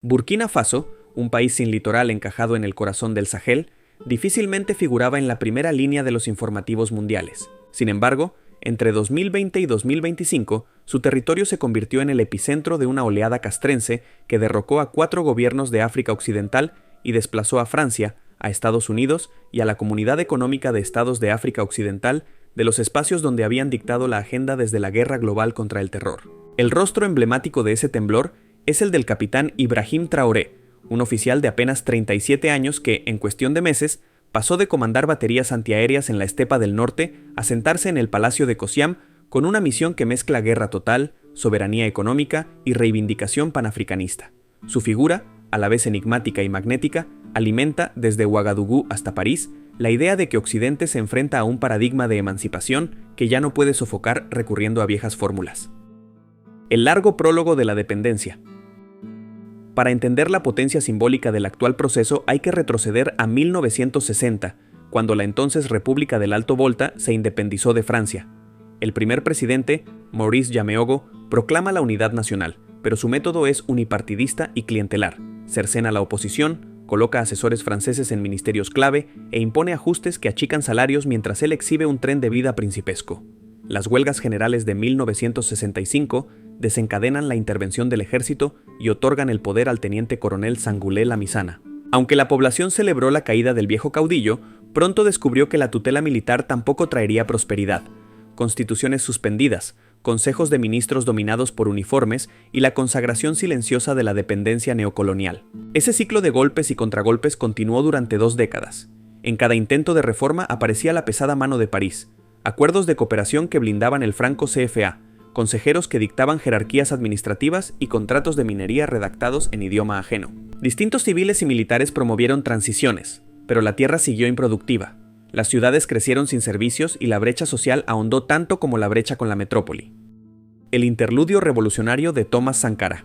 Burkina Faso, un país sin litoral encajado en el corazón del Sahel, difícilmente figuraba en la primera línea de los informativos mundiales. Sin embargo, entre 2020 y 2025, su territorio se convirtió en el epicentro de una oleada castrense que derrocó a 4 gobiernos de África Occidental y desplazó a Francia, a Estados Unidos y a la Comunidad Económica de Estados de África Occidental de los espacios donde habían dictado la agenda desde la guerra global contra el terror. El rostro emblemático de ese temblor es el del capitán Ibrahim Traoré, un oficial de apenas 37 años que, en cuestión de meses, pasó de comandar baterías antiaéreas en la estepa del norte a sentarse en el Palacio de Kosiam con una misión que mezcla guerra total, soberanía económica y reivindicación panafricanista. Su figura, a la vez enigmática y magnética, alimenta, desde Ouagadougou hasta París, la idea de que Occidente se enfrenta a un paradigma de emancipación que ya no puede sofocar recurriendo a viejas fórmulas. El largo prólogo de la dependencia. Para entender la potencia simbólica del actual proceso hay que retroceder a 1960, cuando la entonces República del Alto Volta se independizó de Francia. El primer presidente, Maurice Yameogo, proclama la unidad nacional, pero su método es unipartidista y clientelar. Cercena la oposición, coloca asesores franceses en ministerios clave e impone ajustes que achican salarios mientras él exhibe un tren de vida principesco. Las huelgas generales de 1965 desencadenan la intervención del ejército y otorgan el poder al teniente coronel Sangoulé Lamizana. Aunque la población celebró la caída del viejo caudillo, pronto descubrió que la tutela militar tampoco traería prosperidad. Constituciones suspendidas, consejos de ministros dominados por uniformes y la consagración silenciosa de la dependencia neocolonial. Ese ciclo de golpes y contragolpes continuó durante 2 décadas. En cada intento de reforma aparecía la pesada mano de París, acuerdos de cooperación que blindaban el franco CFA, consejeros que dictaban jerarquías administrativas y contratos de minería redactados en idioma ajeno. Distintos civiles y militares promovieron transiciones, pero la tierra siguió improductiva. Las ciudades crecieron sin servicios y la brecha social ahondó tanto como la brecha con la metrópoli. El interludio revolucionario de Thomas Sankara.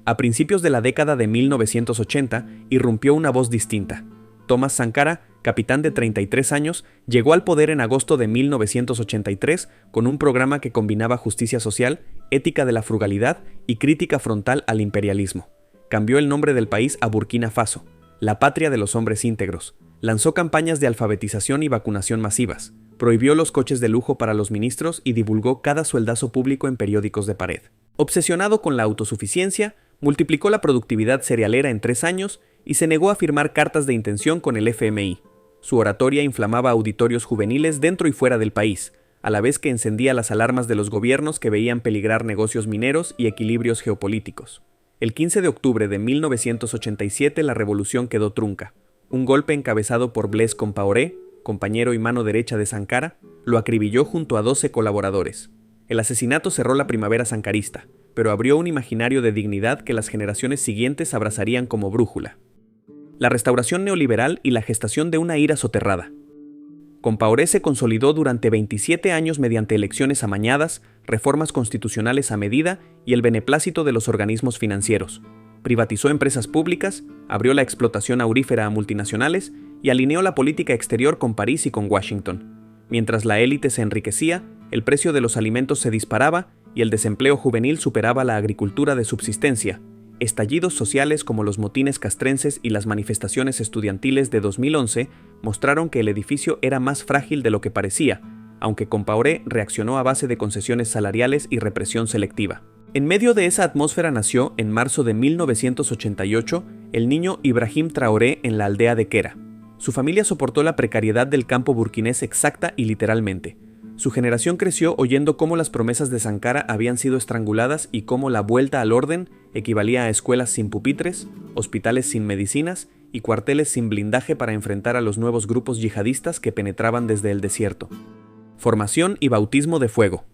A principios de la década de 1980 irrumpió una voz distinta. Thomas Sankara, capitán de 33 años, llegó al poder en agosto de 1983 con un programa que combinaba justicia social, ética de la frugalidad y crítica frontal al imperialismo. Cambió el nombre del país a Burkina Faso, la patria de los hombres íntegros. Lanzó campañas de alfabetización y vacunación masivas. Prohibió los coches de lujo para los ministros y divulgó cada sueldazo público en periódicos de pared. Obsesionado con la autosuficiencia, multiplicó la productividad cerealera en 3 años y se negó a firmar cartas de intención con el FMI. Su oratoria inflamaba auditorios juveniles dentro y fuera del país, a la vez que encendía las alarmas de los gobiernos que veían peligrar negocios mineros y equilibrios geopolíticos. El 15 de octubre de 1987 la revolución quedó trunca. Un golpe encabezado por Blaise Compaoré, compañero y mano derecha de Sankara, lo acribilló junto a 12 colaboradores. El asesinato cerró la primavera sankarista, pero abrió un imaginario de dignidad que las generaciones siguientes abrazarían como brújula. La restauración neoliberal y la gestación de una ira soterrada. Compaoré se consolidó durante 27 años mediante elecciones amañadas, reformas constitucionales a medida y el beneplácito de los organismos financieros. Privatizó empresas públicas, abrió la explotación aurífera a multinacionales y alineó la política exterior con París y con Washington. Mientras la élite se enriquecía, el precio de los alimentos se disparaba y el desempleo juvenil superaba la agricultura de subsistencia. Estallidos sociales como los motines castrenses y las manifestaciones estudiantiles de 2011 mostraron que el edificio era más frágil de lo que parecía, aunque Compaoré reaccionó a base de concesiones salariales y represión selectiva. En medio de esa atmósfera nació, en marzo de 1988, el niño Ibrahim Traoré en la aldea de Kera. Su familia soportó la precariedad del campo burkinés exacta y literalmente. Su generación creció oyendo cómo las promesas de Sankara habían sido estranguladas y cómo la vuelta al orden equivalía a escuelas sin pupitres, hospitales sin medicinas y cuarteles sin blindaje para enfrentar a los nuevos grupos yihadistas que penetraban desde el desierto. Formación y bautismo de fuego.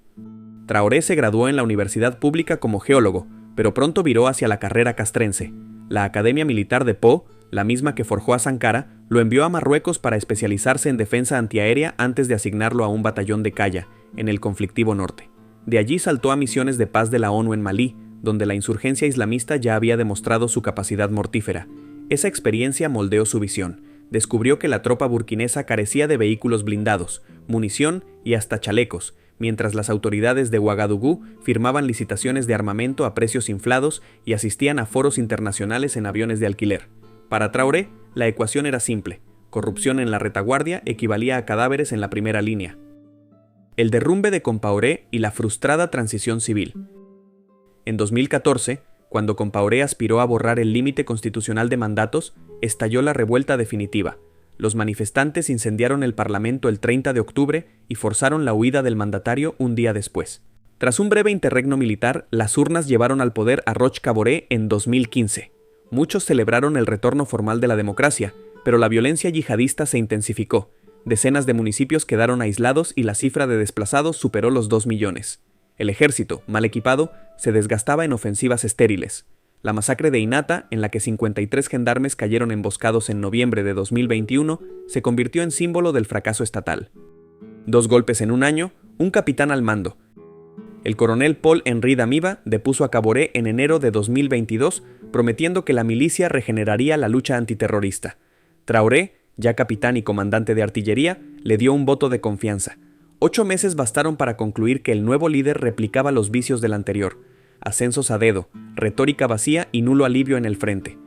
Traoré se graduó en la universidad pública como geólogo, pero pronto viró hacia la carrera castrense. La Academia Militar de Po, la misma que forjó a Sankara, lo envió a Marruecos para especializarse en defensa antiaérea antes de asignarlo a un batallón de Calla, en el conflictivo norte. De allí saltó a misiones de paz de la ONU en Malí, donde la insurgencia islamista ya había demostrado su capacidad mortífera. Esa experiencia moldeó su visión. Descubrió que la tropa burkinesa carecía de vehículos blindados, munición y hasta chalecos, mientras las autoridades de Ouagadougou firmaban licitaciones de armamento a precios inflados y asistían a foros internacionales en aviones de alquiler. Para Traoré, la ecuación era simple: corrupción en la retaguardia equivalía a cadáveres en la primera línea. El derrumbe de Compaoré y la frustrada transición civil. En 2014, cuando Compaoré aspiró a borrar el límite constitucional de mandatos, estalló la revuelta definitiva. Los manifestantes incendiaron el Parlamento el 30 de octubre y forzaron la huida del mandatario un día después. Tras un breve interregno militar, las urnas llevaron al poder a Roch Kaboré en 2015. Muchos celebraron el retorno formal de la democracia, pero la violencia yihadista se intensificó. Decenas de municipios quedaron aislados y la cifra de desplazados superó los 2 millones. El ejército, mal equipado, se desgastaba en ofensivas estériles. La masacre de Inata, en la que 53 gendarmes cayeron emboscados en noviembre de 2021, se convirtió en símbolo del fracaso estatal. 2 golpes en un año, un capitán al mando. El coronel Paul-Henri Damiba depuso a Kaboré en enero de 2022, prometiendo que la milicia regeneraría la lucha antiterrorista. Traoré, ya capitán y comandante de artillería, le dio un voto de confianza. 8 meses bastaron para concluir que el nuevo líder replicaba los vicios del anterior: ascensos a dedo, retórica vacía y nulo alivio en el frente.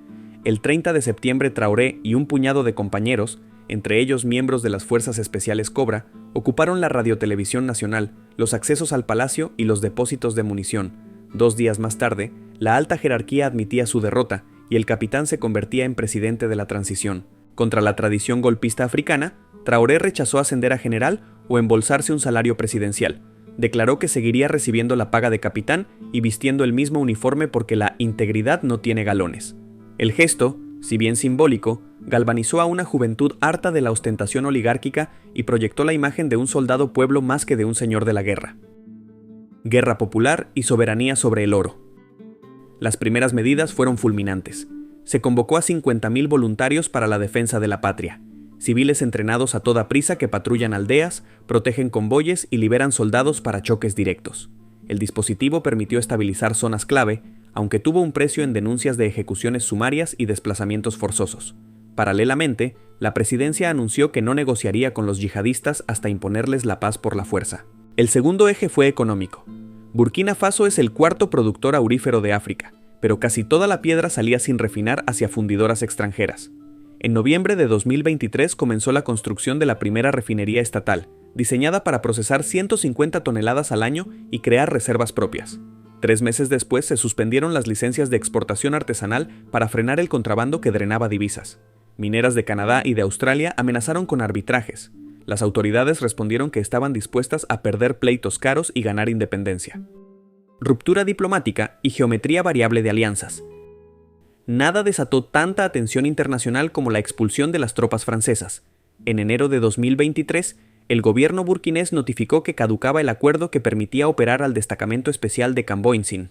El 30 de septiembre Traoré y un puñado de compañeros, entre ellos miembros de las Fuerzas Especiales Cobra, ocuparon la radiotelevisión nacional, los accesos al palacio y los depósitos de munición. 2 días más tarde, la alta jerarquía admitía su derrota y el capitán se convertía en presidente de la transición. Contra la tradición golpista africana, Traoré rechazó ascender a general o embolsarse un salario presidencial. Declaró que seguiría recibiendo la paga de capitán y vistiendo el mismo uniforme porque la integridad no tiene galones. El gesto, si bien simbólico, galvanizó a una juventud harta de la ostentación oligárquica y proyectó la imagen de un soldado pueblo más que de un señor de la guerra. Guerra popular y soberanía sobre el oro. Las primeras medidas fueron fulminantes. Se convocó a 50.000 voluntarios para la defensa de la patria. Civiles entrenados a toda prisa que patrullan aldeas, protegen convoyes y liberan soldados para choques directos. El dispositivo permitió estabilizar zonas clave, aunque tuvo un precio en denuncias de ejecuciones sumarias y desplazamientos forzosos. Paralelamente, la presidencia anunció que no negociaría con los yihadistas hasta imponerles la paz por la fuerza. El segundo eje fue económico. Burkina Faso es el 4º productor aurífero de África, pero casi toda la piedra salía sin refinar hacia fundidoras extranjeras. En noviembre de 2023 comenzó la construcción de la primera refinería estatal, diseñada para procesar 150 toneladas al año y crear reservas propias. 3 meses después se suspendieron las licencias de exportación artesanal para frenar el contrabando que drenaba divisas. Mineras de Canadá y de Australia amenazaron con arbitrajes. Las autoridades respondieron que estaban dispuestas a perder pleitos caros y ganar independencia. Ruptura diplomática y geometría variable de alianzas. Nada desató tanta atención internacional como la expulsión de las tropas francesas. En enero de 2023, el gobierno burkinés notificó que caducaba el acuerdo que permitía operar al destacamento especial de Camboinsin.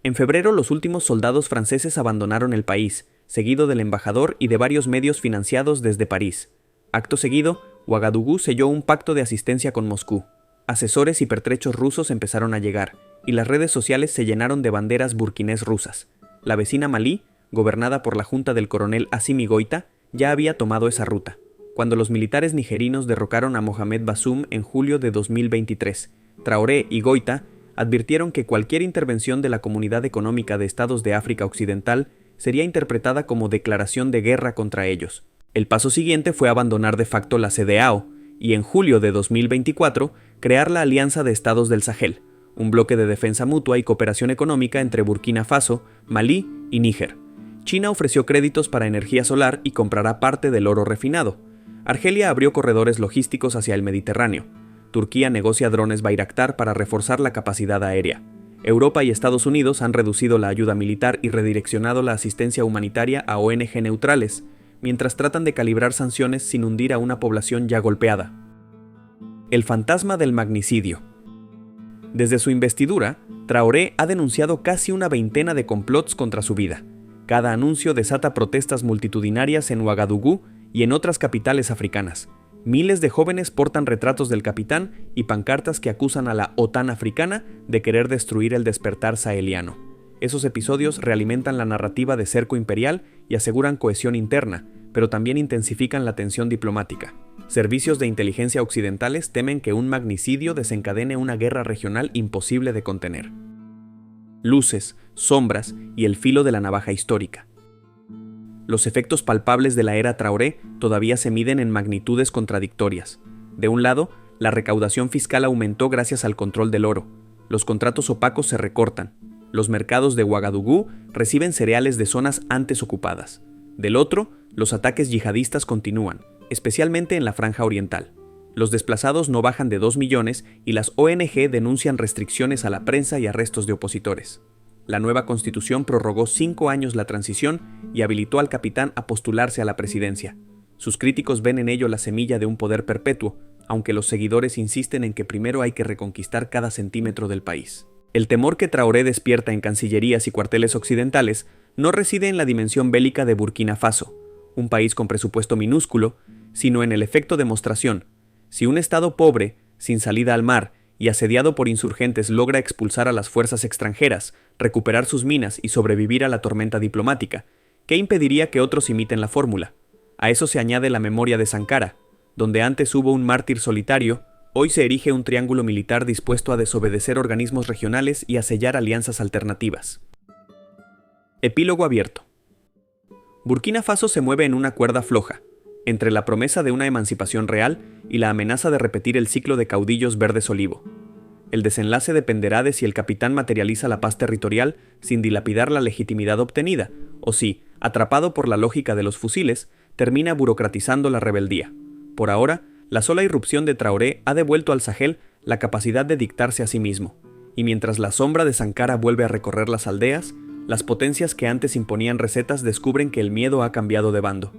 En febrero, los últimos soldados franceses abandonaron el país, seguido del embajador y de varios medios financiados desde París. Acto seguido, Ouagadougou selló un pacto de asistencia con Moscú. Asesores y pertrechos rusos empezaron a llegar, y las redes sociales se llenaron de banderas burkinés rusas. La vecina Malí, gobernada por la junta del coronel Assimi Goïta, ya había tomado esa ruta. Cuando los militares nigerinos derrocaron a Mohamed Bazoum en julio de 2023, Traoré y Goïta advirtieron que cualquier intervención de la Comunidad Económica de Estados de África Occidental sería interpretada como declaración de guerra contra ellos. El paso siguiente fue abandonar de facto la CEDEAO y en julio de 2024 crear la Alianza de Estados del Sahel, un bloque de defensa mutua y cooperación económica entre Burkina Faso, Malí y Níger. China ofreció créditos para energía solar y comprará parte del oro refinado. Argelia abrió corredores logísticos hacia el Mediterráneo. Turquía negocia drones Bayraktar para reforzar la capacidad aérea. Europa y Estados Unidos han reducido la ayuda militar y redireccionado la asistencia humanitaria a ONG neutrales, mientras tratan de calibrar sanciones sin hundir a una población ya golpeada. El fantasma del magnicidio. Desde su investidura, Traoré ha denunciado casi una veintena de complots contra su vida. Cada anuncio desata protestas multitudinarias en Ouagadougou y en otras capitales africanas. Miles de jóvenes portan retratos del capitán y pancartas que acusan a la OTAN africana de querer destruir el despertar saheliano. Esos episodios realimentan la narrativa de cerco imperial y aseguran cohesión interna, pero también intensifican la tensión diplomática. Servicios de inteligencia occidentales temen que un magnicidio desencadene una guerra regional imposible de contener. Luces, sombras y el filo de la navaja histórica. Los efectos palpables de la era Traoré todavía se miden en magnitudes contradictorias. De un lado, la recaudación fiscal aumentó gracias al control del oro. Los contratos opacos se recortan. Los mercados de Ouagadougou reciben cereales de zonas antes ocupadas. Del otro, los ataques yihadistas continúan, especialmente en la franja oriental. Los desplazados no bajan de 2 millones y las ONG denuncian restricciones a la prensa y arrestos de opositores. La nueva constitución prorrogó 5 años la transición y habilitó al capitán a postularse a la presidencia. Sus críticos ven en ello la semilla de un poder perpetuo, aunque los seguidores insisten en que primero hay que reconquistar cada centímetro del país. El temor que Traoré despierta en cancillerías y cuarteles occidentales no reside en la dimensión bélica de Burkina Faso, un país con presupuesto minúsculo, sino en el efecto demostración. Si un estado pobre, sin salida al mar y asediado por insurgentes logra expulsar a las fuerzas extranjeras, recuperar sus minas y sobrevivir a la tormenta diplomática, ¿qué impediría que otros imiten la fórmula? A eso se añade la memoria de Sankara. Donde antes hubo un mártir solitario, hoy se erige un triángulo militar dispuesto a desobedecer organismos regionales y a sellar alianzas alternativas. Epílogo abierto. Burkina Faso se mueve en una cuerda floja, entre la promesa de una emancipación real y la amenaza de repetir el ciclo de caudillos verdes olivo. El desenlace dependerá de si el capitán materializa la paz territorial sin dilapidar la legitimidad obtenida, o si, atrapado por la lógica de los fusiles, termina burocratizando la rebeldía. Por ahora, la sola irrupción de Traoré ha devuelto al Sahel la capacidad de dictarse a sí mismo, y mientras la sombra de Sankara vuelve a recorrer las aldeas, las potencias que antes imponían recetas descubren que el miedo ha cambiado de bando.